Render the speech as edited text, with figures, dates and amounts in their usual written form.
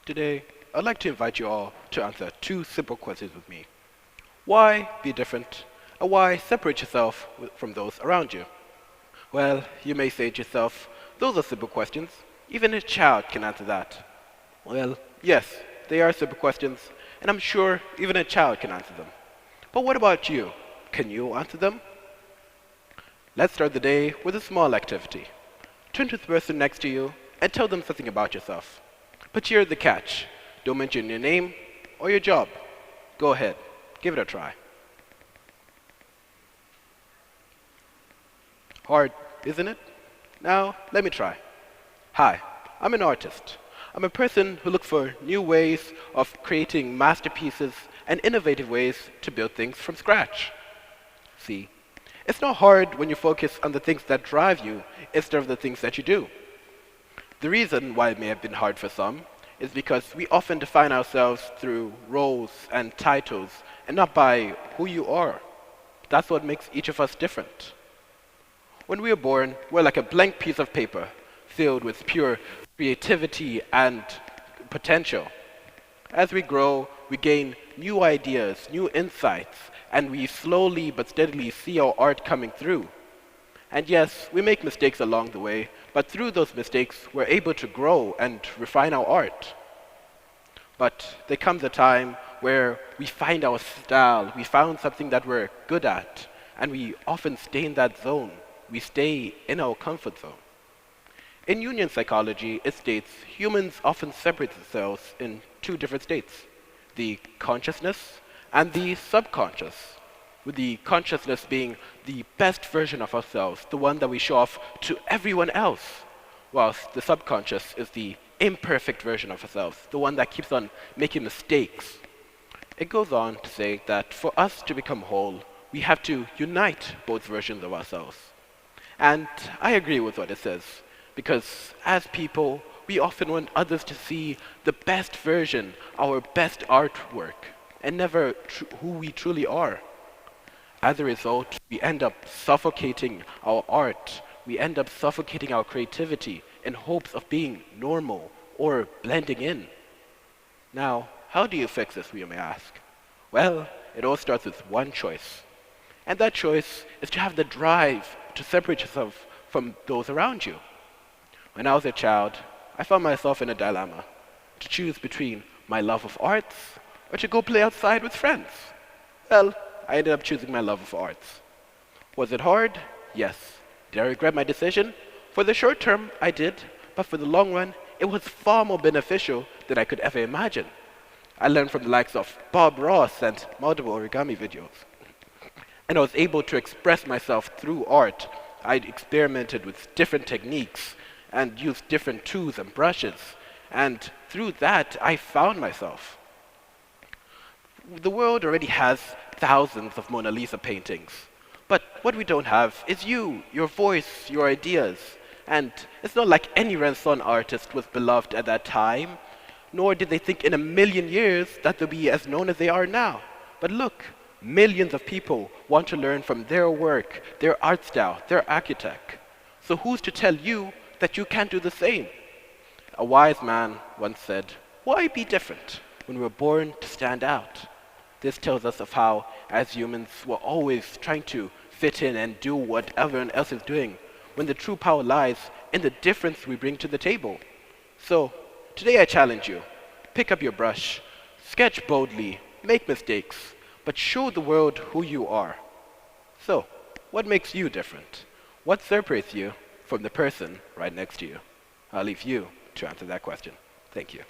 Today, I'd like to invite you all to answer two simple questions with me. Why be different, and why separate yourself from those around you? Well, you may say to yourself, those are simple questions. Even a child can answer that. Well, yes, they are simple questions, and I'm sure even a child can answer them. But what about you? Can you answer them? Let's start the day with a small activity. Turn to the person next to you and tell them something about yourself. But here's the catch. Don't mention your name or your job. Go ahead, give it a try. Hard, isn't it? Now, let me try. Hi, I'm an artist. I'm a person who looks for new ways of creating masterpieces and innovative ways to build things from scratch. See, it's not hard when you focus on the things that drive you instead of the things that you do. The reason why it may have been hard for some is because we often define ourselves through roles and titles and not by who you are. That's what makes each of us different. When we are born, we're like a blank piece of paper filled with pure creativity and potential. As we grow, we gain new ideas, new insights, and we slowly but steadily see our art coming through. And yes, we make mistakes along the way, but through those mistakes, we're able to grow and refine our art. But there comes a time where we find our style, we found something that we're good at, and we often stay in that zone. We stay in our comfort zone. In Jungian psychology, it states humans often separate themselves in two different states, the consciousness and the subconscious, with the consciousness being the best version of ourselves, the one that we show off to everyone else, whilst the subconscious is the imperfect version of ourselves, the one that keeps on making mistakes. It goes on to say that for us to become whole, we have to unite both versions of ourselves. And I agree with what it says, because as people, we often want others to see the best version, our best artwork, and never who we truly are. As a result, we end up suffocating our art. We end up suffocating our creativity in hopes of being normal or blending in. Now, how do you fix this, you may ask? Well, it all starts with one choice. And that choice is to have the drive to separate yourself from those around you. When I was a child, I found myself in a dilemma to choose between my love of arts or to go play outside with friends. Well, I ended up choosing my love of arts. Was it hard? Yes. Did I regret my decision? For the short term, I did, but for the long run, it was far more beneficial than I could ever imagine. I learned from the likes of Bob Ross and multiple origami videos. And I was able to express myself through art. I experimented with different techniques and used different tools and brushes. And through that, I found myself. The world already has thousands of Mona Lisa paintings. But what we don't have is you, your voice, your ideas. And it's not like any Renaissance artist was beloved at that time, nor did they think in a million years that they'll be as known as they are now. But look, millions of people want to learn from their work, their art style, their architect. So who's to tell you that you can't do the same? A wise man once said, "Why be different when we're born to stand out?" This tells us of how, as humans, we're always trying to fit in and do what everyone else is doing, when the true power lies in the difference we bring to the table. So, today I challenge you. Pick up your brush, sketch boldly, make mistakes, but show the world who you are. So, what makes you different? What separates you from the person right next to you? I'll leave you to answer that question. Thank you.